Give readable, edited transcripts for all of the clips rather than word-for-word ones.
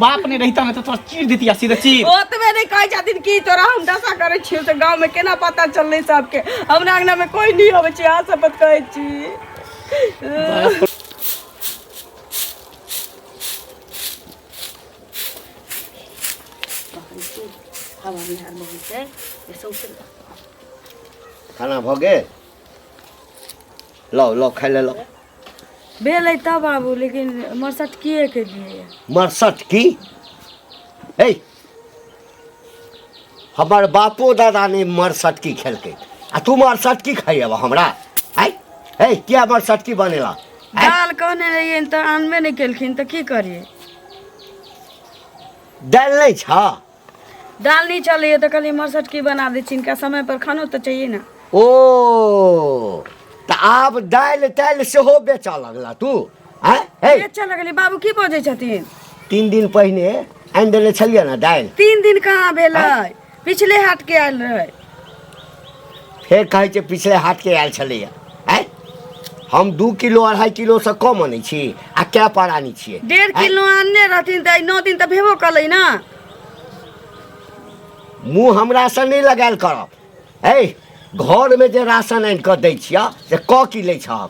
बाप ने रहता मैं तो तोरा चीर देती सीधा चीर। ओ तो मैंने कह जाती कि तोरा हम दशा करे छी तो गांव में केना पता चलले सबके हमरा अंगना में कोई नहीं होवे छी आ शपथ कहै छी। खाना भ गेल लो लो खाइ ले लो। भेलै तब बाबू लेकिन मरसट किए के दिए मरसट की ए हमार बापो दादा ने मरसट की खेलके आ तू मरसट की खाइब हमरा आई ए क्या मरसट की बनेला दाल कहने रहिए तो आनबे नहीं केलखिन तो की करिए दाल नहीं छा दाल नहीं चलिए तो कल मरसट की बना दे इनका समय पर खानो तो चाहिए ना। ओ तो आप दाल ताल से हो बेचा लगला तू बेचा लगली बाबू की बजे छथिन 3 दिन पहले आन देले छलिए ना दाल 3 दिन कहाँ भेलै पिछले हाट के आयल रहे फिर कहे छे पिछले हाट के आयल छलिए हम 2 किलो 2.5 किलो से कम आनै छी आ क्या पर आनी छिए 1.5 किलो आनने रहथिन त 9 दिन त भेबो कलै ना। मुँह हमरा से नहीं लगायल करब ए घर में जे राशन आन के दै छिया से क की लै छब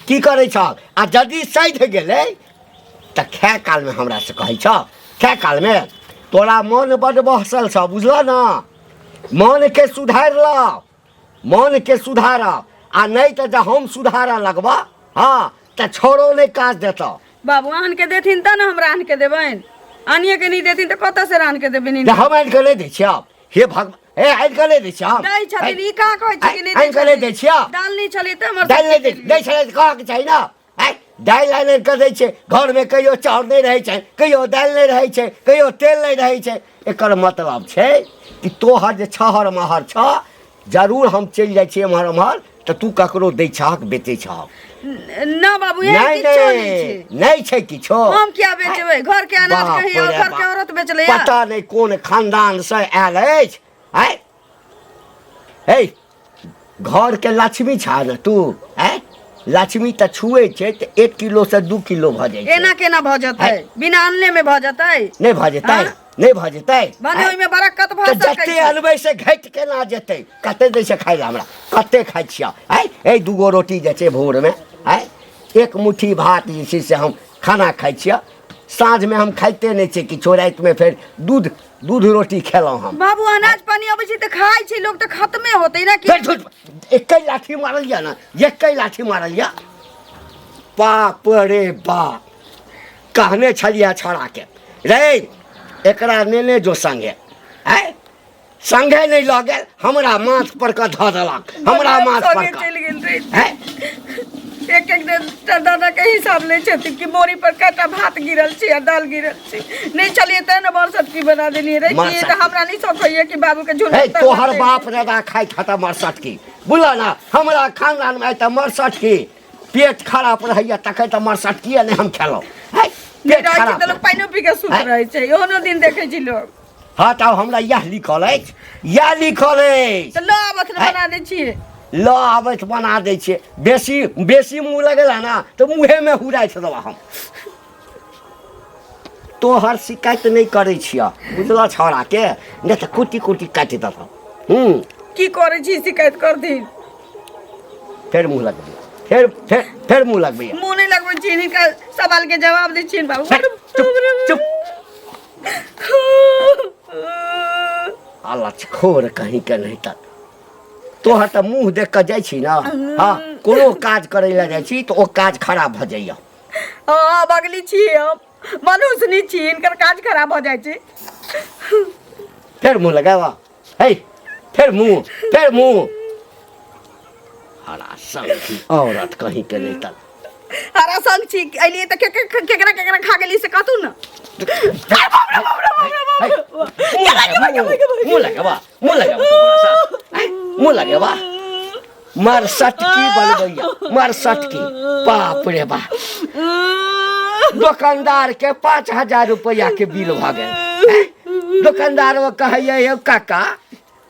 की करे छब आ यदि सैध गेलै त खाए काल में हमरा से कहै छ खाए काल में तोरा मन बड़ बहसल छ बुझल ना मन के सुधार ल मन के सुधार आ नहीं तो जब हम सुधारा लगबा हाँ तो छोड़ो नहीं काज देता बाबू आन के देथिन त ना हमरा आन के देबैन आनिए के नहीं देथिन त कत से आन के देबैन हम आन के नहीं दै छिया हे भगवान ए आन के नहीं दै छिया दै छथिन ई का कहै छी कि नहीं आन के नहीं दै छिया दाल नहीं चली त हमर दाल नहीं दै छले कह के चाहिए ना दाल आन के दै छै घर में कहियो चाउर नहीं रहै छै कहियो दाल नहीं रहै छै कहियो तेल नहीं रहै छै एकर मतलब छै कि तोहर जे छहर महर छ जरूर हम चल जाइ छी एम्हर एम्हर तो तू ककरो दै छहक बेचे छहक ना बाबू ये किछो नहीं छै नहीं छै किछो हम क्या बेचबै घर के अनाज कहीं और घर के औरत बेचले या पता नहीं कौन खानदान से आयल अछि ए घर के लक्ष्मी छा न तू लक्ष्मी त छुए छे त 1 किलो से 2 किलो भ जाय छै एना केना भ जतै बिना अनले में भ जतै नहीं भ जतै नहीं भ जतै बने ओइ में बरकत भ सकै जते अनबै से घट के ना जतै कते दै से खाइ हमरा कते खाइ छिया ए 2 रोटी जे छै भोर में एक मुट्ठी भात जे छै से हम खाना खाइ छिया साँझ में हम खाइते नहीं छै किछो रात में फिर दूध रोटी खेलौं हम बाबू अनाज पानी अबै छै त खाइ छै लोग त खत्मे होतै ना कि एक लाठी मारल या ना एक लाठी मारल या बाप रे बाप कहने छलिया छोड़ा के रे एकरा नेने जो संगे संगे नहीं ल गेल हमरा माथ पर का ध देलक हमरा माथ पर का चल गेल रे एक दादा के हिसाब ले छथिन कि बोरी पर काटा भात गिरल छै आ दाल गिरल छै नहीं चलिए त न मरसट की बना देनी रे कि त हमरा नहीं सोचैया कि बाबू के झोल तोहर बाप दादा खाइ खाता मरसट की बुझल ना हमरा खानदान में त मरसट की पेट खराब रहैया तकै त मरसट की नहीं हम खेलो पेट खराब त लोग पाइनो पी के सुत रहै छै ओनो दिन देखै छी लोग हाँ तो हमरा यह लिखल अछि यह लिखल अछि त लो आबत बना दै छियै ल आबैत बना दै छियै बेसी मुँह लगेला ना तो मुँहे में हुराइ छै दबा हम तोहर शिकायत नहीं करे छिया बुझल छौड़ा के नहीं तो कुटी कुटी काटि देता की करे छी शिकायत कर दी फिर मुँह लगबे फिर मुँह लगबे मुँह नहीं लगबै छी इनका सवाल के जवाब दै छी बाबू चुप अल्लाह खोर कहीं के नहीं तक तोहर तो मुँह देख के जाइ छी ना हाँ कोनो काज करे ला जाइ छी तो ओ काज खराब भ जाइया हाँ बगली छी हम मनुष्य नहीं छी इनकर काज खराब हो जाय छै फिर मुँह लगावा फिर मुँह हरा संग औरत कहीं के नहीं तक हरा संग छी अलिए त केकरा खा गेली से कहतू ना मुँह लगेबा मरसट की बनबैया मरसट की बाप रे बाप दुकानदार के 5000 रुपया के बिल भ गेल दुकानदार वो कहैया काका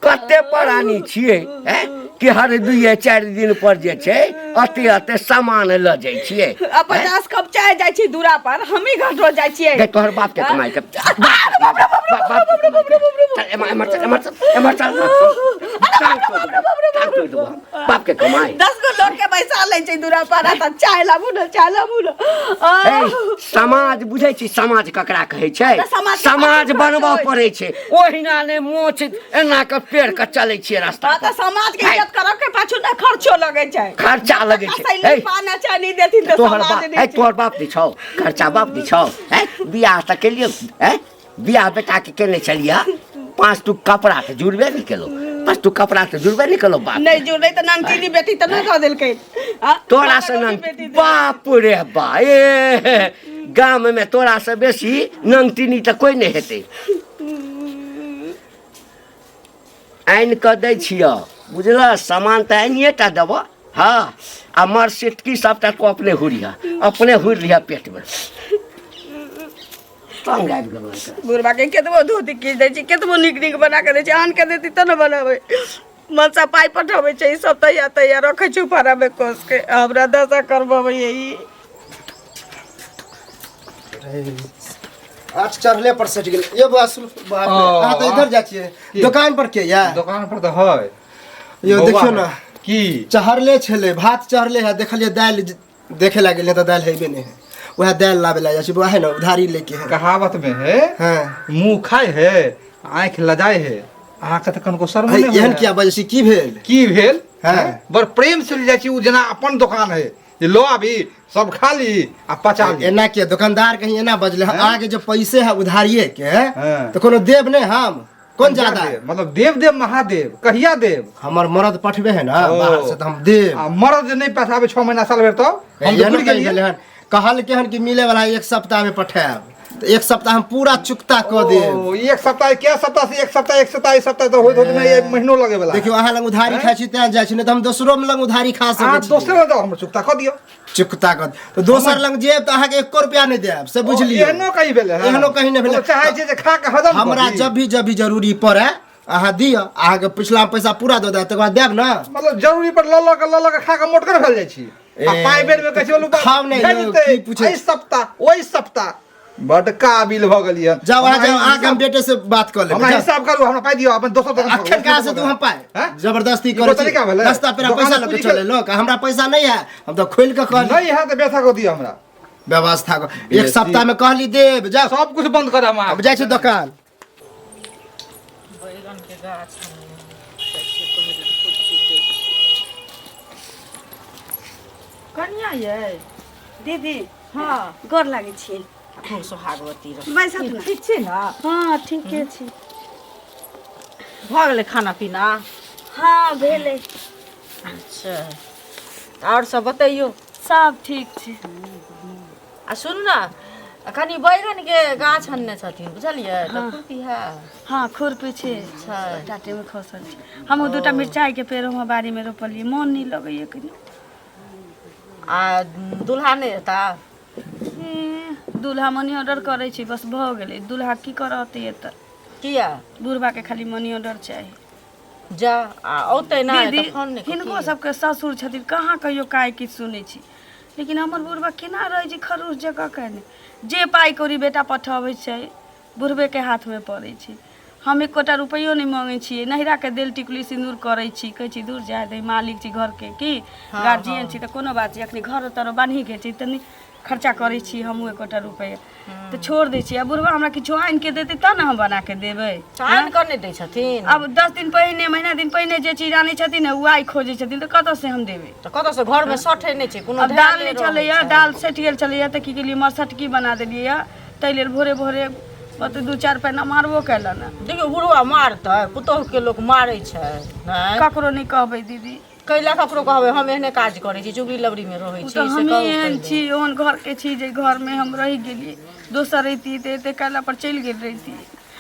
कते परानी छियै कि हर 2-4 दिन पर जे छै अते अते सामान ल जाइ छियै। अब 50 कप चाय जाइ छी दूरा पर, हम ही घर रोज जाइ छियै। गे तोहर बाप के कमाई के बाप के कमाई 10 गो लोग के पैसा ले छै दूरा पर आ त चाय लाबू न, चाय लाबू न। समाज बुझै छी समाज ककरा कहै छै? समाज बनबऽ पड़ै छै। ओहिना ने मोछ एना के पेड़ के चलै छियै रास्ता त समाज के इज्जत करब के पाछू न खर्चो लगै छै। खर्चा लगै छै। सैली पाना चाय नहीं देथिन त समाज नहीं। तोहर बाप दी छौ खर्चा बाप दी छौ। बियाह त केलियो बियाह बेटा के केने छलिया 5 टुक कपड़ा के जुड़बे नहीं केलो। 5 टुक कपड़ा के जुड़बे नहीं केलो बाप नहीं जुड़ै त नंगटीनी बेटी त न द देलकै। तोरा से बाप रे बा ए गाम में तोरा से बेसी नंगटीनी त कोई नहीं हेतै। आइन क दै छियो बुझल, सामान त आइनिए टा देब। हाँ आ मर सिटकी सबटा तो अपने हुरिया, अपने हुर लिया पेट में। तंग आबि गेलो बुढ़बा के केतबो धोती कीच दै छी, केतबो नीक नीक बना के दै छी, आन के देती त न बनाबै। मनसा पाई पठाबै छै, सब तैयार रखै छी ऊपरा में कोस के। हमरा दशा करबबै यही। आज चढ़ले पर सट गेल। ये बात सुन, अहाँ तो इधर जा छियै दुकान पर के या? दुकान पर तो है। यो देखियो ना की चढ़ले छले, भात चढ़ले है, देखलिए दाल देखे लगे त दाल हेबे नहीं है। वह दाल लावे ला जाछी, वह है ना उधारी लेके है। कहावत में है हां मुंह खाए है आंख लजाए है। अहाँ के त कनको शर्म नहीं एहन किया बजे छी? की भेल? की भेल? हां बड़ प्रेम से ले जाय छी, उ जना अपन दुकान है। ये लो अभी सब खा ली आ पचा ली। एना किया दुकानदार कहीं एना बजले आगे जो पैसे है उधारिये के हाँ। तो कोनो देव नहीं हम कौन ज्यादा मतलब देव देव महादेव कहिया देव? हमर मरद पठबे है ना बाहर से तो हम देव। मरद नहीं पठाबे 6 महीना साल भर तो हम तो भूल गेलिए। कहल के हन कि मिले वाला 1 सप्ताह में पठाएब, तो 1 सप्ताह हम पूरा चुकता क देब। 1 सप्ताह क्या सप्ताह से 1 सप्ताह 1 सप्ताह 1 सप्ताह तो होत में 1 महीनो लगे वाला। देखियो अहाँ लग उधारी खाइ छी त जाय छी, नहीं तो हम दोसरो में लग उधारी खा सकै छी। दोसर दो हम चुकता क दियो। चुकता कर तो दोसर लग जेब तो अहाँ के 1 रुपया नहीं देब, से बुझलिए? एहनो कहीं भेले है? एहनो कहीं नहीं भेले। चाहे जे खा के हजम हमरा जब भी जरूरी पड़े अहाँ दियो, अहाँ के पिछला पैसा पूरा दे दे तकर बाद देब ना। मतलब जरूरी पर ल के खा के मोटकर भेल जाय छी। आ पाई बेर में कहै बोलू खाव नहीं की पूछे एहि सप्ताह ओहि सप्ताह बड काबिल भ गेलिए। जाओ आके हम बेटे से बात कर लेब। हमरा हिसाब करू, हमरा पाई दियो, अपन दोसर दुकान अखन कहाँ से तू हम पाए जबरदस्ती करे छी? रास्ता पे पैसा लेके चले लोग, हमरा पैसा नहीं है, हम तो खोल के कह नहीं है तो व्यवस्था को दियो हमरा। व्यवस्था को 1 सप्ताह में कहली देब। जा सब कुछ बंद कर हम अब जाय छी दुकान। बैगन के गाछ कनिया ये दीदी हाँ गोर लागे छी। खूब सुहागवती रह। बैसत ना। ठीक छै ना? हाँ ठीके छी। भऽ गेलै खाना पीना? हाँ भेले। अच्छा और सब बतैयो। सब ठीक छै। आ सुन ना, कनी बैगन के गाछ अनने छथिन बुझलियै? त खुरपी है? हाँ खुरपी छै, छै। टाटे में खसल छै। हम 2टा मिरचाई के पेड़ हम बाड़ी में रोपलिए, मन नहीं लगैए कनी। आ दुल्हा नहीं एता? दूल्हा मनी ऑर्डर करे छी, बस भ गेलै। दूल्हा की करते एत? किया? बुढ़बा के खाली मनी ऑर्डर चाहिए। जा आ औते ना दीदी त फोन नहीं हिनको सबके ससुर छथिन, कहाँ कहियो काय किछु सुनै छी। लेकिन हमर बुढ़बा केना रहै छै खरूस जगह कहने। जे पाई कौड़ी बेटा पठाबै छै बुढ़बे के हाथ में पड़ै छै। हम 1 रुपयो नहीं मांगे छियै, नहिरा के देल टिकुली सिंदूर करे छी, कहै छी दूर जाय दे, मालिक छी घर के की गार्जियन छी त कोनो बात छै। अखनी घर तर बान्ही के छी त खर्चा करे छी हम 1 रुपया तो छोड़ दे छी। अब बुढ़बा हमरा किछो आइन के देते तब ना हम बना के देबै। आइन करने दै छथिन? अब 10 दिन पहिने महीना दिन पहिने जे चीज आनै छथिन उ आइ खोजे छथिन त कतऽ से हम देबै? त कतऽ से घर में सठे नहीं छै कोनो? अब दाल नहीं चलैया, दाल सटि गेल चलैया त की केलिए मरसटकी बना देलिए। तै लेल भोरे भोरे बत 2-4 पैना मारबो कैला ना। देखियो बुढ़वा मारतै, पुतोह के लोग मारै छै नहीं? ककरो नहीं कहबै दीदी। कैला ककरो कहबै? हम एहने काज करै छी, चुगली लबड़ी में रहै छी, तो से हम कहू एहन कैला। छी, ओहन घर के छी जे घर में हम रह गेलिए। दोसर रहिती त एते कैला पर चलि गेल रहिती।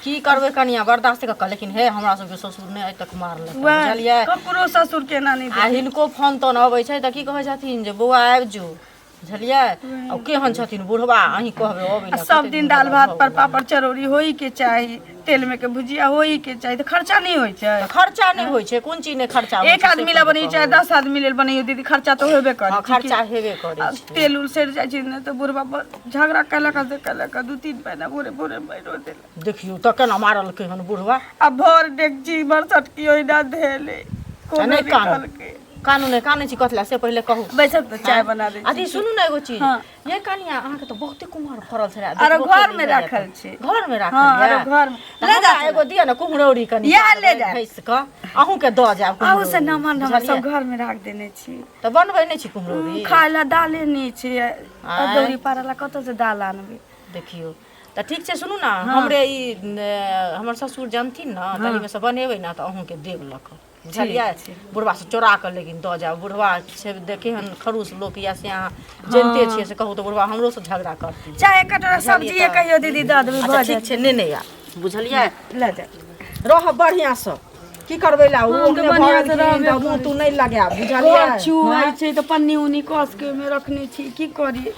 की करबै कनिया, बर्दाश्त क लेकिन हे हमरा सबके ससुर ने आइ तक मारले बुझलियै? ककरो ससुर केना नहीं आ हिनको फोन तोन अबै छै त की कहै छथिन जे बौआ आबि जो बुझलिए अब केहन छथिन बुढ़वा अहीं कहबे अबै आ सब दिन दाल भात पर पापड़ चरौरी होई के चाही, तेल में के भुजिया होई के चाही, तो खर्चा नहीं होई छै। खर्चा नहीं होय छै, कोन चीज ने खर्चा होय एक आदमी ला बनी चाहे 10 आदमी लेल बनी दीदी, खर्चा तो होबे करे। हाँ, खर्चा हेबे करे छै। तेल उल सड़ जाय छै ने तो बुढ़वा झगड़ा कैलक देलक 2-3 महीना भोरे भोरे मारो देलक। देखियो त केना मारल के हन बुढ़वा। अब भर डेकची बरसट की ओइ ना धेले कोनो नहीं निकल के कानून है काने छी कथला से पहले कहू बैसक तो चाय बना दे। अथी सुनू ना एगो चीज, हाँ। ये कनिया अहाँ के तो बहुते कुम्हार फरल छले। आरो घर में राखल छै। घर में राखल हाँ, है। आरो घर में ले जा एगो दिया ना कुम्हरौरी कनी या ले जा भैंस क अहू के द जाब। आहू से नमन हम सब घर में राख देने छी। त बनबै नै छी कुम्हरौरी? खाय ला दाले नहीं छै, अदौरी पारला कत से दाल आनबे। देखियो त ठीक छै, सुनू ना हमरे ई हमर ससुर जानथिन ना तनी में से बनेबै ना त अहू के देब लक, बुझलियै? बुढ़वा से चोरा कर लेकिन द जाओ। बुढ़वा से देखे हन खरूस लोक या से अहाँ जानते छियै से कहू तो बुढ़वा हमरो से झगड़ा करती। चाहे कटोरा सब्जी कहियो दीदी द देबै। अच्छा ठीक छै, ने या बुझलियै? ले जा रह बढ़िया से की करबै ला ओ हम के बढ़िया से रहबे मुंह तू नहीं लगा, बुझलियै? चुआई छै त पन्नी उनी कस के में रखने छी, की करी?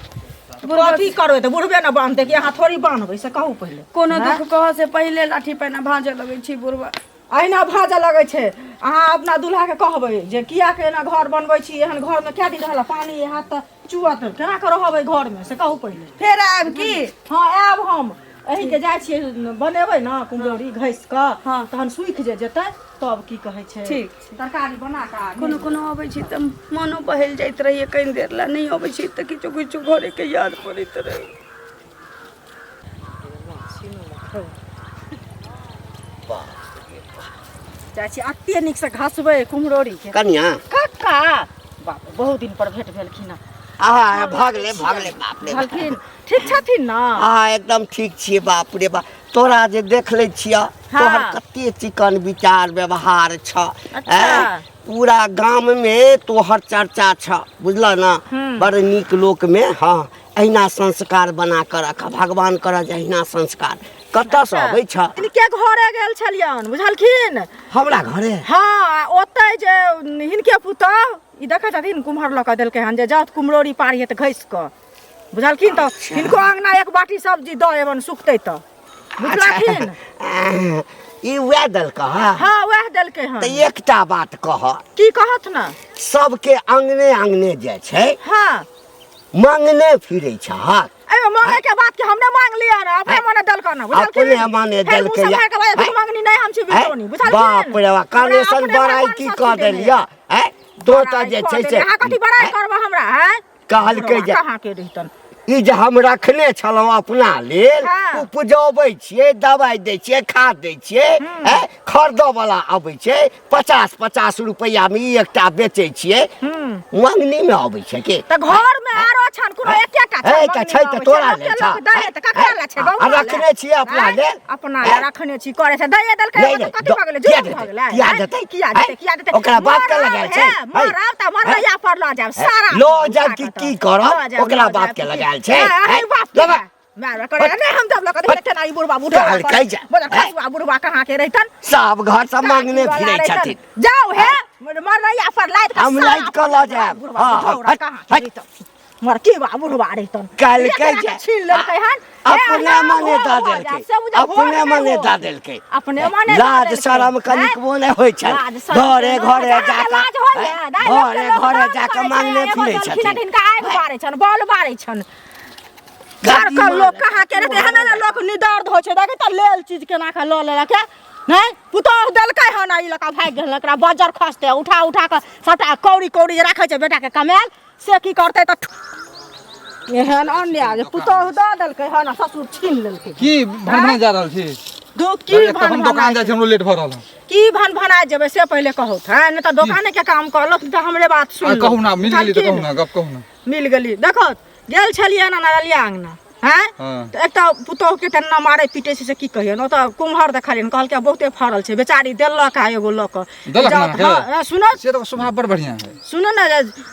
कथी करबै त बुढ़बे न बांधते कि अहाँ थोड़ी बांधबै से कहू पहिले। कोनो दुख कह से पहले लाठी पैना भांजे लगै छी बुढ़वा। अहिना भाजा लगै छै। अहाँ अपना दूल्हा के कहबै जे किया के एना घर बनबै छी, एहन घर में क्या दिन रहला पानी हाथ त चुअत केना के रहबै घर में से कहू पहिले। फेर आब की? हाँ आब हम एही के जाइ छियै बनेबै ना कुम्हरौरी घैस क हाँ। तहन सुखि जे जेतै तब की कहै छै ठीक छै। तरकारी बना के कोनो कोनो अबै छी त मनो बहल जाइत रहिए, कनि देर ला नहीं अबै छी त किछो किछो घरे के याद पड़ैत रही। जाइ छी अत्ते नीक से घसबै कुम्हरौरी के। कनिया कक्का बाप रे, बहुत दिन पर भेंट भेलखिन। आहा भागले भागले बाप रे बाप। भेलखिन ठीक छथिन ना? हाँ एकदम ठीक छियै बाप रे बाप। तोरा जे देख ले छिया तोहर कते चिकन विचार व्यवहार छ। अच्छा। पूरा गांव में तोहर चर्चा छ, बुझल ना? बड़ नीक लोक में। हाँ अहिना संस्कार बना कर रख, भगवान कर अहिना संस्कार। कतऽ से अबै छ? इनके घरे गेल छलियन, बुझलखिन? हमरा घरे? हाँ ओतै जे हिनके पुतौह ई देखै छथिन कुम्हर लऽ कऽ देलकै हन जे जात कुम्हरौरी पारिए तऽ घसि कऽ, बुझलखिन? तऽ हिनको अंगना एक बाटी सब्जी दऽ एबन सुखतै तऽ, बुझलखिन? ई वएह देलकै? हाँ वएह देलकै हन। तऽ एकटा बात कह, की कहत ना? सबके अंगने अंगने जे छै हाँ मांगने फिरै छ। एमे मांगे के बात के हमने मांग लिया ना, अपने मने देलकै ना, बुझलखिन? अपने मने देलकै या। तू मांगनी नहीं हम छी बिटोनी, बुझलखिन? बाप रे बाप, कानेसन बड़ाई की कह देलिया? हैं तो त जे छै से अहाँ कथी बड़ाई करब हमरा? हैं कहलकै जे कहाँ के रहितन ई जे हम रखने छलहुँ अपना लेल, हाँ। उपजबै छियै, दवाई दै छियै, खाद दै छियै, खरीदऽ वाला अबै छै 50-50 रुपैया में ई एकटा बेचै छियै, मंगनी में अबै छै के? त घर में आरो छन कोनो एकेटा ए त छै त तोरा लेल छ। आ रखने छियै अपना लेल? अपना लेल रखने छी, करे छै दये देलकै नहीं, त नहीं, कथी भ गेलै? किया जुलूम भ देतै? गेलै? किया देतै? किया देतै? ओकरा बात के लगायल छै? मरब त मरैया पर ल जाब सारा। लो जब की करब ओकरा बात के लगायल छै? लगा मार करे नहीं हम जब लगा देते ना ई बुढ़वा बुढ़वा कहल जा। बोला खसुआ बुढ़वा कहाँ के रहतन? सब घर से मांगने फिरै छथिन। जाओ है मरैया पर लाद के हम लाद के ल जाब। हाँ कहाँ मर की बा बुढ़वा रहतन? कल कह जा छीन लेलकै हन, अपने मने द देलकै, अपने मने द देलकै। अपने मने लाज शरम कनिकबो नहि होइ छै। घरे घरे जाके घरे घरे जाके मांगने फिरै छथिन। हिनका आगि बारै छन, बॉल बारै छन। घर का लोग कहाँ के रहते हैं ना, लोग निदर्द हो छै देखे त लेल चीज केना के ल लेलक है नहीं? पुतौह देलकै हन ई लका भाग गेल, एकरा बजर खसते उठा उठा के सबटा कौड़ी कौड़ी जे राखै छै बेटा के कमाल से की करतै त एहन अन्याय जे पुतौह द देलकै हन ससुर छीन लेलकै। की भनभन जा रहल छी? दो की हम दुकान जाइ छी, हमरो लेट भ रहल है। की भन भना जेबै से पहिले कहू है नहीं त दुकाने के काम करलक त हमरे बात सुन कहू ना, मिल गेली त कहू ना, गप कहू ना। मिल गेली देखो गेल छलिए ना नलिया अंगना हैं हाँ। तो एक पुतौह के तेना मारे पीटे से की कहिए न त कुम्हर देखलियन कहलके बहुते फरल छै बेचारी देलक आ एगो लक देलक ना? हां सुनो से तो स्वभाव बड़ बढ़िया है। सुनो ना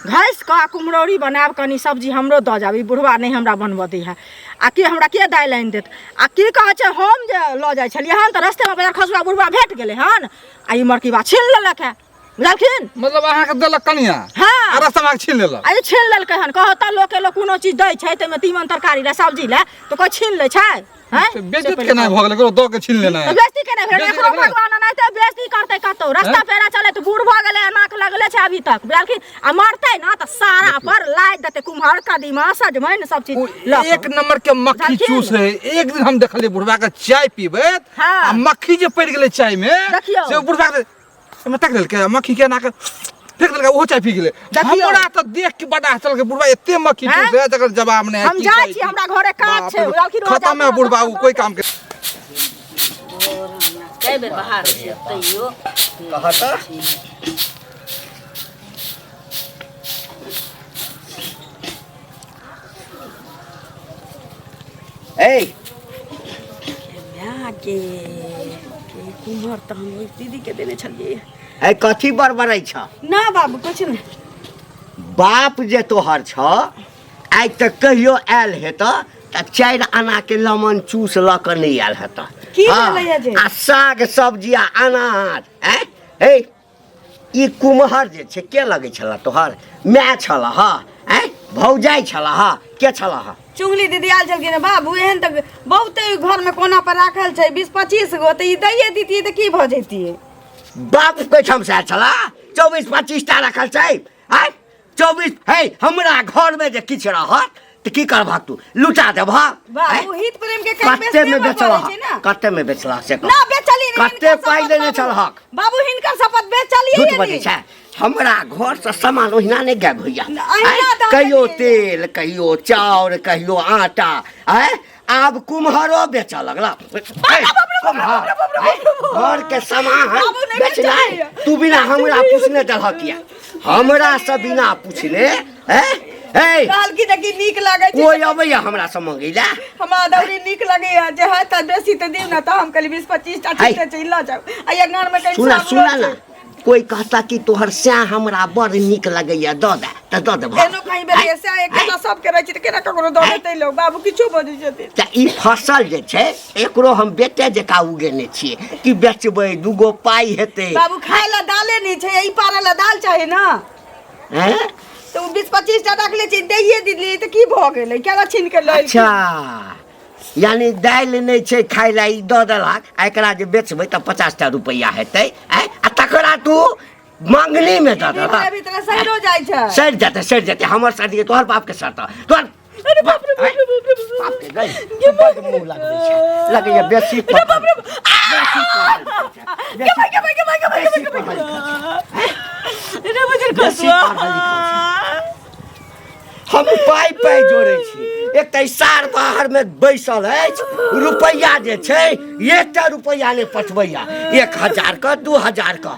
घास का कुम्हरौरी बनाब कनी सब्जी हमरो द जाब, ई बुढ़वा नहीं हमरा बनब दै है। आ के हमरा के दाय लाइन देत आ की कहे छै हम जे ल जाय छलिए हन त रास्ते में बाजार खसुआ बुढ़वा भेट गेले हन आ ई मरकी बा छीन लेलक है, बुझलखिन? मतलब अहाँ के देलक कनिया? हां आ रास्ता में छीन लेलक अरे छीन लेलकै हन कहता लोग के लोग कोनो चीज दै छै तमे तीमन तरकारी ले सब्जी ले तो कोई छीन ले छै हैं बेइज्जत केना भ गेलै ककरो दऽ के छीन लेना है बेइज्जती केना भेल बेइज्जती एकरो केना? भगवान नहीं तो बेइज्जती करते कतो रास्ता पेरा चले तो बूढ़ भ गेलै नाक लगले छै अभी तक बल्कि आ मरतै ना त सारा पर लाद देते कुम्हार कदीमा सजमैन सब चीज एक नंबर के मक्खी चूस है। एक दिन हम देखलिए बुढ़वा के चाय पीबे हाँ। आ मक्खी जे पड़ गेलै चाय में देखियौ। से बुढ़वा के में तक देलकै मक्खी के ना के फेंक देलकै वो चाय पी गेलै हमरा त देख के बड़ा चल के बुढ़वा एते मक्खी चूस है जकर जवाब नहीं हम जाय छी हमरा घरे काज छै बल्कि रोज खत्म है बुढ़वा कोई काम के कई बेर बाहर से तैयो कहता ए के कुम्हर त हम ओइ दीदी के देने छलिए ए कथी बड़बड़ै छ ना बाबू कुछ नहीं बाप जे तोहर छ आइ तक कहियो आयल हेत त 4 आना के लमन चूस ल क नहीं आयल हेत की भेलैया जे? आ साग सब्जी आ अनाज ए ई कुम्हर जे छै के लगै छला तोहर माय छला ह भौजाई छला ह के छला ह चुंगली दीदी आल छलखिन ने बाबू एहन तक बहुते घर में कोना पर राखल छै 20-25 गो त ई दैये दीती त की भ जैतिए बाप के ठाम से छला 24-25 टा रखल छै 24 हे हमरा घर में जे किछ रहत त की करबा तू लुटा देबा बाबू हित प्रेम के कई कत्ते में बेचला छै ना कत्ते में बेचला से ना बेचली नहीं कत्ते पाई लेने छलहक बाबू हिनकर शपथ बेचली झूठ बजै छै हमरा घर से सामान ओहिना नहीं गायब होइया अहिना दऽ कहियो देलियै। तेल कहियो चाउर कहियो आटा आब कुम्हरो बेच लगला कुम्हर घर के सामान बाबू नहीं बेचना बेचलियै। तू बिना हमरा पूछने दलहक किया हमरा से बिना पूछने कहल की देखी नीक लागे छै कोई अबैया हमरा से मंगै ला हमरा दौरी नीक लगैया जे है त बेसी त दिउ ना त हम कहली 20-25 टा ठीक छै ल जाऊ आ एक गान में कहीं सुना ना कोई कहता कि तोहर स्या हमरा बड़ नीक लगैया द दे त द देबा एनो कहीं बेरिया से एक त सब के रहै छै त केना ककरो द देतै लोग बाबू किछो बजै छथिन त ई फसल जे छै एकरो हम बेटे जका उगेने छियै कि बेचबै दूगो पाई हेतै बाबू खाय ला दाले नहीं छै ई पारे ला दाल चाहे ना हैं तो 20-25 टा रख ले छै दैये दिली त की भ गेलै केना छीन के लइ अच्छा यानी दालि नहीं छै खाय ला ई द देलक आ एकरा जे बेचबै त 50 टा रुपैया हेतै आ तकरा तू मंगनी में द देलक अभी तरह सहिरो जाइ छै सड़ जाते हमर शादी तोहर बाप के शर्त तोहर अरे बाप रे बाप रे बाप रे बाप के गई बड़ मुंह लगबै छै लगैया बेसी बाप रे रे बजर हम पाई जोड़े छी एक त सार बाहर में बैसल अछि रुपैया जे छै 1 टा रुपैया ने पठबैया 1000 का 2000 का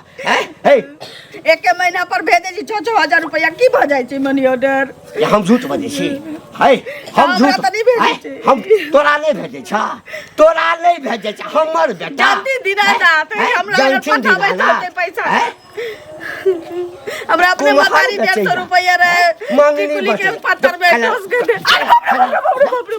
एक महीना पर भेजे छी 6-6 रुपया की भ जाइ छै मनी ऑर्डर हम झूठ बजै छी हम हमरा झूठ त नहीं भेजै छै हम तोरा नहीं भेजै छ तोरा नहीं भेजै छ हमर बेटा जल्दी दिना जात हमरा पठाबै त पैसा हमरा अपने मतारी 150 रुपया रहे टिकुली के पत्थर में ठोस के दे अरे बाप रे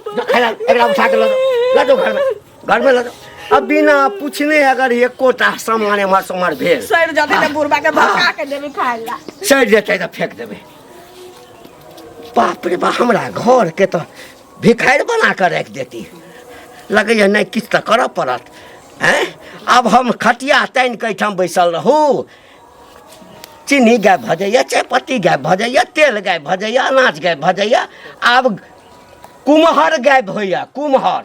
एकरा उठा के ला दो घर में ला दो अब बिना पूछने अगर एकोटा सामान हमर समर भेल सड़ जाते त बुढ़बा के भगा के देबे खाय ला सड़ जेतै त फेंक देबै बाप रे बा हमरा घर के तो भिखारी बना कर रख देती लगैया नहीं किछ त करऽ पड़त अब हम खटिया तानि के ठाम बैसल रहू चीनी गायब भ जाइया चायपत्ती गायब भ जाइया तेल गायब भ जाइया अनाज गायब भ जाइया अब कुम्हर गायब होइया कुम्हर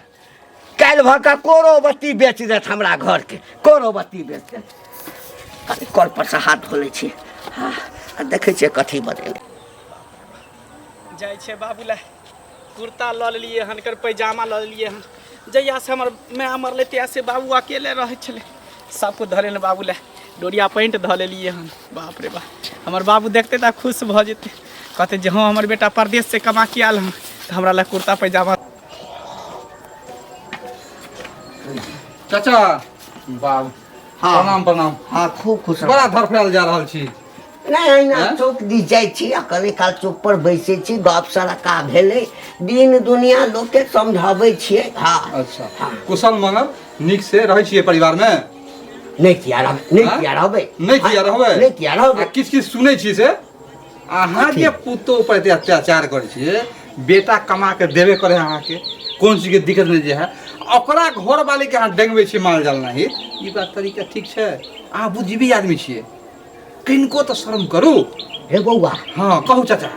काल्हि भऽ कऽ कोरोबत्ती बेच देत हमरा घर के कोरोबत्ती बेच देत कल पर से हाथ धो लै छी देखै छियै कथी बनेने जाइ छै बाबू ला कुर्ता लऽ लेलिए हन कर पैजामा लऽ लेलिए हन जहिया से हमर माय मरले तहिया से बाबू अकेले रहै छलै सब कुछ धरे ले बाबू ला डोरिया पैंट धऽ लेलिए हन बाप रे बाप हमर बाबू देखते त खुश भ जेतै कहते जे हाँ हमर बेटा परदेश से कमा के आयल हन त हमरा ला कुर्ता पैजामा चाचा बाबू प्रणाम प्रणाम हाँ खूब खुश बड़ा धरफड़ायल जा रहल छी नहीं ना चौक दी जाइ छी आ कभी काल चौक पर बैसे छी गप सड़का भेलै दिन दुनिया लोग के समझाबै छियै हाँ अच्छा कुशल मंगल नीक से रहै छियै परिवार में नहीं किया रहबै नहीं किया रहबै नहीं किया रहबै नहीं किया रहबै किछ किछ सुनै छी से अहाँ जे पुतो पर एते अत्याचार करै छियै बेटा कमा के देबे करे अहाँके कोन चीज के दिक्कत नहीं जे है ओकरा घर वाले के अहाँ डेंगबै छियै माल जाल नहीं ई बात तरीका ठीक छै अहाँ बुझबी आदमी छियै किनको तो शर्म करू हे बौआ हाँ कहू चाचा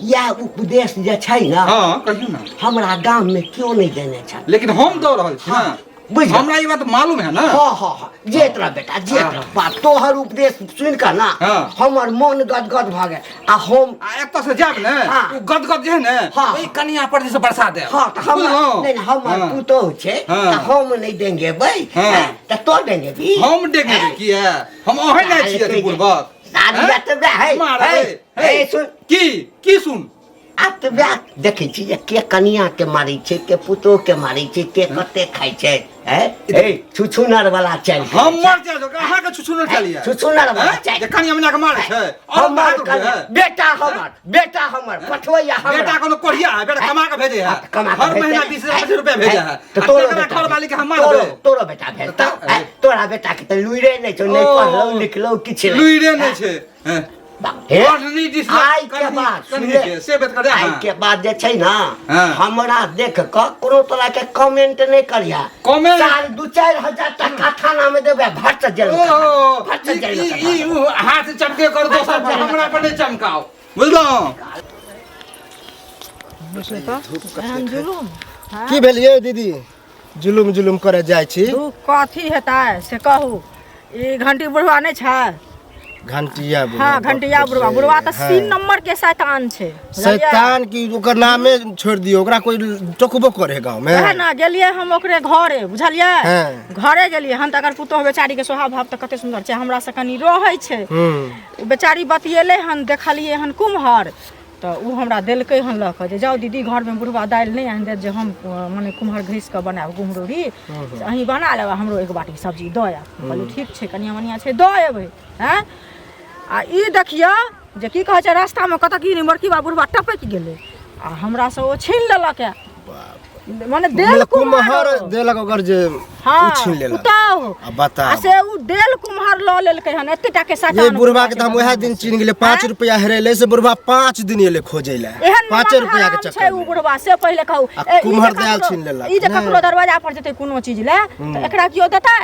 या उपदेश जे छै ना हाँ कहियो ना हमरा गांव में क्यों नहीं देने छै लेकिन हम दो रहल छी ना बुझ हमरा ई बात मालूम है ना हाँ जे तोरा बेटा जे तोरा बात तोहर उपदेश सुन कर ना हाँ। हमर मन गदगद भ गए आ हम एतऽ से जाब ने हाँ। उ गदगद जे है ने हाँ। ओई कनिया पर जैसे बरसा दे हाँ तो हम नहीं हमर पुतो छै हाँ। त हम नहीं देंगे भाई हाँ। त तो देंगे भी हम देंगे की है हम ओहे नहीं छियै बुढ़बक सारी बात बे है मारे ए सुन की सुन आप तो बे देखै छी जे के कनिया के मारै छै के पुतो के मारै छै के कते खाइ छै ए छुछुनर वाला चल हम मर जाए जो कहां के छुछुनर चलिए छुछुनर वाला चल जे कनिया मना के मारे छै हमर बेटा हमर पठवैया हमर बेटा कोनो कोढ़िया है बेटा कमा के भेजे है कमा के हर महीना 20,000 रुपया भेजे है तो घर वाले के हम मार दे तोरो बेटा भेजता तोरा बेटा के त लुइरे नहीं छौ नहीं पढ़लौ लिखलौ किछ नहीं लुइरे नहीं छै आई के बाद से बात करे आई के बाद जे छै ना हाँ। हमरा देख क कोनो तरह के कमेंट नहीं करिया कमेंट 2-4 टका थाना में देबे भट जेल में भट जेल में ई हाथ चमके कर दोसर पर हमरा पर नहीं चमकाओ बुझलो की भेलिए दीदी जुलुम जुलुम करे जाइ छी तू कथी हेतै से कहू ई घंटी बुढ़वा नहीं छै घंटिया हाँ घंटिया बुढ़वा बुढ़वा तो 3 नंबर के शैतान छै शैतान की ओकर नामे छोड़ दियो ओकरा कोई टोकबो करे गांव में है ना गेलिए हम ओकरे घरे बुझलिए हाँ। घरे गेलिए हम तकर पुतोह बेचारी के स्वभाव भाव त कते सुंदर छै हमरा से कनी रहै छै बेचारी बतिएले हन देखलिए हन कुम्हर तो उ हमरा देलकै हन लऽ कऽ जे जाओ दीदी घर में बुढ़वा दालि नहीं आनि देत जे हम माने कुम्हर घिस के बनाब गुमरूरी अहीं बना लेब हमरो एक बाटी सब्जी दऽ आयब कहलिए ठीक छै कनिया मनिया छै दऽ एबै हैं आ ई देखियो जे की कहै छै रास्ता में कतऽ की बड़की बा बुढ़वा टपक गेलै आ हमरा से ओ छीन लेलक माने देल कुम्हर देलक ओकर जे हाँ छीन लेलक उताओ आ बता आ से उ देल कुम्हर लऽ लेलकै हन एतेटा के ये शैतान बुढ़वा के त हम वएह दिन चीन गेले 5 रुपया हेरेले से बुढ़वा 5 दिन एले खोजै ले 5 रुपया के छै चक्कर उ में बुढ़वा से पहिले कहू आ कुम्हर दयाल छीन लेलक ई जे ककरो दरवाजा पर जेतै कोनो चीज ले त एकरा कियो देतै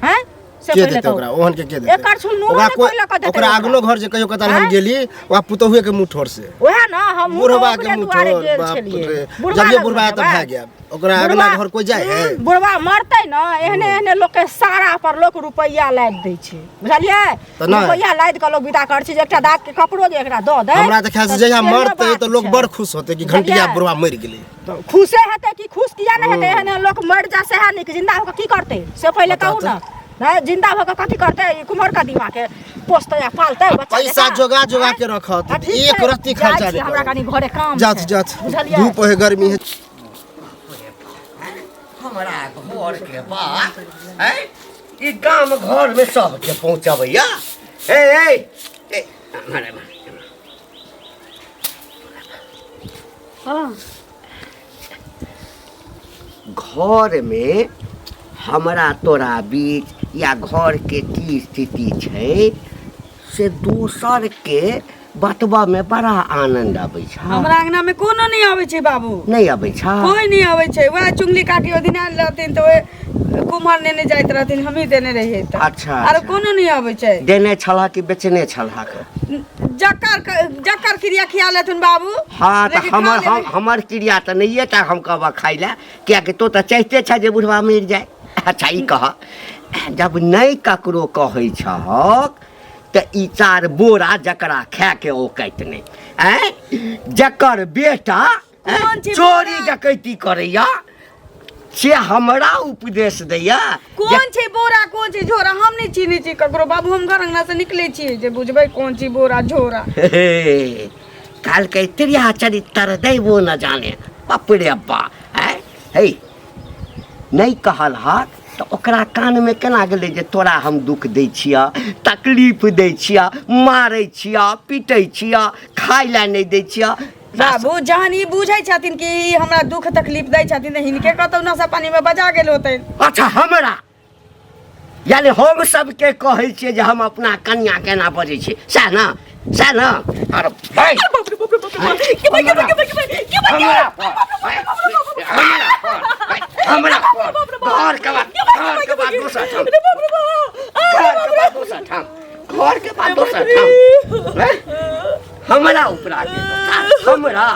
हैं से के पहिले देते कहू ओकरा ओहन के देते एकर सुनू ओकरा ने पहिले क देतै ओकरा अगनो घर जे कहियो कतन हम गेली ओकरा पुतहुए के मुंह ठोर से ओहे ना हम बुढ़वा के मुंह दुआरे ठोर गेल बाप छलिए रे जब ये बुढ़वा त भाग गया ओकरा अगला घर कोई जाए है बुढ़वा मरतै ना एहने एहने लोग के सारा पर लोग रुपैया लाद दै छै बुझलिए त ना रुपैया लाद के लोग विदा कर छै जे एकटा दाग के कपड़ो जे एकरा दऽ दे हमरा त ख्याल से जहिया मरतै त लोग बड़ खुश होतै कि घंटिया बुढ़वा मर गेलै तो खुशे हेतै कि खुश किया नहीं हेतै एहने लोग मर जा से है नहीं कि जिंदा होकर की करते से पहले कहू ना नहीं जिंदा होकर कथी करते कुम्हर का दिमाग के पोसते या पालते बच्चा पैसा जोगा जोगा के रखत एक रत्ती खर्चा नहीं हमरा कनी घरे काम जात जात धूप है गर्मी है हमरा घर के बात है ई गांव घर में सब के पहुंचाबैया ए मारे हाँ घर में हमरा तोरा बीच या घर के की स्थिति छै से दोसर के बतबा में बड़ा आनंद आबै छै हमरा अंगना में कोनो नहीं आवे छै बाबू नहीं आबै छै कोई नहीं आवे छै वह चुंगली काटी ओ दिन आयल रहथिन तो कुम्हर नेने जाइत रहथिन हम ही देने रहिए त अच्छा, और अच्छा। कोनो नहीं आवे छै देने छला कि बेचने छला के जक्कर क्रिया खिया लेथुन बाबू हाँ तो लेकिन खा लेबै। हमर क्रिया तो नहीं टा हम कहबा खाई ला क्या कि तो चाहते छ जे बुढ़वा मर जाए अच्छा ई कह जब नहीं ककरो कहै छहक तो ई 4 बोरा जकरा खा के औकैत नहीं जकर बेटा कौन छी चोरी बोरा? डकैती करैया से हमरा उपदेश दैया कौन छै बोरा कौन छै झोरा हम नहीं चिन्है छी ककरो बाबू हम घर अंगना से निकले छी जे बुझबै कौन छी बोरा झोरा काल के त्रिया चरित्र दैबो न जाने बाप रे अब्बा है नहीं कहल हाथ तो ओकरा कान में केना गेलै जे तोरा हम दुख दै छिया तकलीफ दै छिया मारै छिया पीटै छिया खाय ला नहीं दै छिया बाबू जहन ई बुझै छथिन कि ई हमरा दुख तकलीफ दै छथिन त हिनके कतौ नशा पानी में बजा गेल होतै अच्छा हमरा यानी हम सबके कहै छियै जे हम अपना कन्या केना बजै छियै सएह ने सह ना अरे भाई हमरा घर के बाद दूसरा ठाम घर के बाद दूसरा ठाम हमरा ऊपरा के हमरा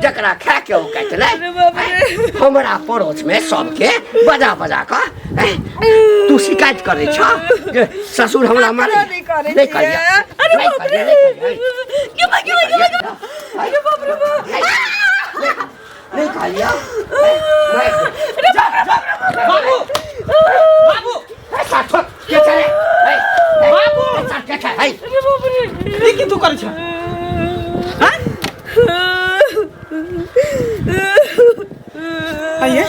जकरा खा के ओ कहते हमरा पड़ोस में सबके बजा बजा कर तू शिकायत करे छ ससुर हमरा मारे नहीं करिया नहीं करिया बाबू बाबू ऐसा छोड़ के चले बाबू ऐसा के है ये की तू करे छ हां आइए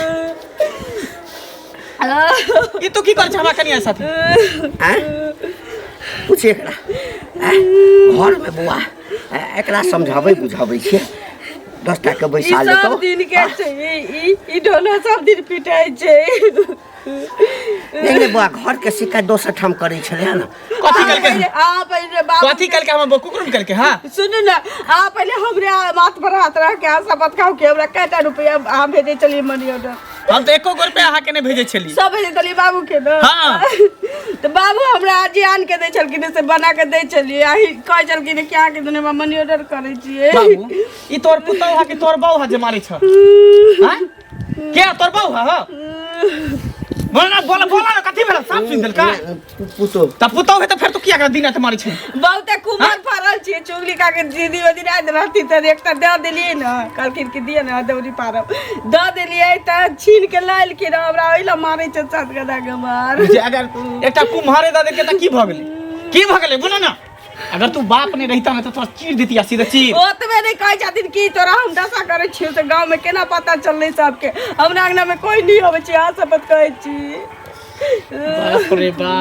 ये तो की कर छ हमरा कनिया साथी हैं पूछे एकरा घर में बुआ एकरा समझाबै बुझाबै छियै 10 टा के बैसा ले तो सब दिन के छै ई ढोला सब दिन पिटाई छै नहीं बुआ घर के शिकायत दोसर ठाम करे छले ना कथी कल के पहले बाबू कथी कल के हम कुकुरम कल के हां सुनो ना पहले हमरे माथ पर हाथ रख के शपथ खाओ के हमरा कटा रुपया हम भेजे चलिए मनी ऑर्डर हम तो एको रुपया अहाँ के नहीं भेजे छली सब भेजे चलिए बाबू के ना हाँ। तो बाबू हमरा आज आन के दे छलकिन से बना के दे चलिए आही कह छलकिन क्या के दुने में मनी ऑर्डर करे छिए बाबू ई तोर पुतौ हा कि तोर बाऊ हा जे मारे छ हां क्या तोर बाऊ हा बोलना बोला ना कथी भेल साफ सुन देल का पुतो त पुतौ है तो फिर तू किया कर दिन त मारे छ बहुत कुमार फरल छिए चुगली का के दीदी ओदी रात रहती त एकटा दे देलिए ना कल किन के दिए ना दौरी पारब द देलिए त छीन के लाइल के हमरा ओइला मारे छ सात गदा के मार जे अगर एकटा कुम्हारे दा दे के त की भ गेलै बोलो ना अगर तू बाप नहीं रहता ना तो तोरा चीर देती सीधे चीर ओतबे नहीं कह छथिन की तोरा हम दशा करे छियो से गांव में केना पता चलले सबके हमरा अंगना में कोई नहीं होवे छी आ शपथ कहै छी बाप रे बा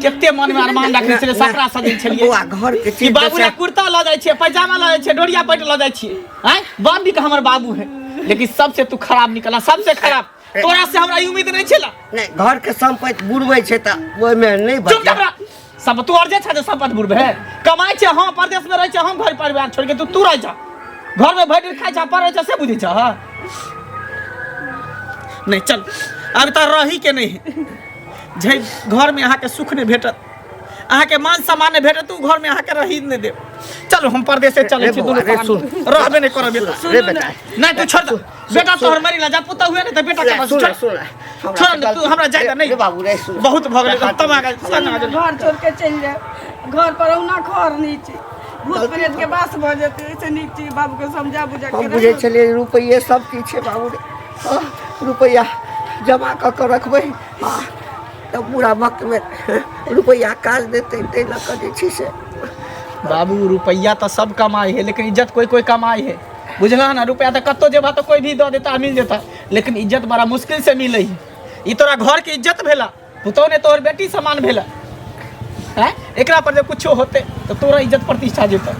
केते मन में अरमान रखने छले सकरा सजल छलिए बुआ घर के कि चीज बाबू ने कुर्ता ल जाय छे पैजामा ल जाय छे डोरिया पैंट ल जाय छे हैं बाप भी का हमर बाबू है लेकिन सबसे तू खराब निकला सबसे खराब तोरा से हमरा उम्मीद नहीं छला नहीं घर के संपत्ति बुड़बै छै त ओइ में नहीं चुप कर सब तू और जे छ संपत्ति बुड़बे है कमाई छे हम परदेश में रह छे हम घर परिवार छोड़ के तू रह जा घर में बैठ खाय छ पढ़ै छ से बुझै छ हां नहीं चल अब त रही के नहीं जे घर में अहाँ के सुख नहीं भेटत अहाँ के मान सम्मान नहीं भेटत तू घर में अहाँ के रही नहीं दे चलो हम परदेश से चले छी दुनु रहबे नहीं करब रे बेटा नहीं तू छोड़ बेटा तोहर मरी ला जा पुता हुए नहीं त बेटा के पास छोड़ सुन छोड़ तू हमरा जायदा नहीं बाबू रे सुन बहुत भ गेलै तमागा घर छोड़ के चल जा घर पर औना घर नीचे भूत प्रेत के बास भ जते से नीचे बाबू के समझा बुझा के हम बुझे छलिए रुपये सब चीज छै बाबू रे रुपया जमा क के रखबै तब पूरा वक्त में रुपया काज देते ते लक जे छी से बाबू रुपया तो सब कमाई है लेकिन इज्जत कोई कोई कमाई है बुझला ना रुपया तो कत्तो जेबा तो कोई भी दे देता मिल जाता लेकिन इज्जत बड़ा मुश्किल से मिले है ई तोरा घर के इज्जत भेला पुतो ने तोर बेटी समान भेला हैं एकरा पर जब कुछो होते तो तोरा इज्जत प्रतिष्ठा जेता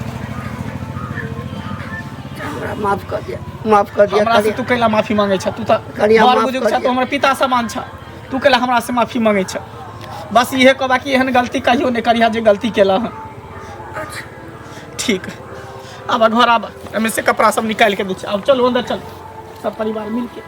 हमरा माफ कर दिया हमरा से तू कैला माफी मांगे छ तू त कनिया घर माफ बुजुर्ग कर छ तो दिया। हमर पिता समान छ तू कैला हमरा से माफी मांगे छ बस इहे कहबा कि एहन गलती कहियो नहीं करिया जे गलती केला हन ठीक अब घर आबा एमे से कपड़ा सब निकाल के दे अब चलो अंदर चल सब परिवार मिल के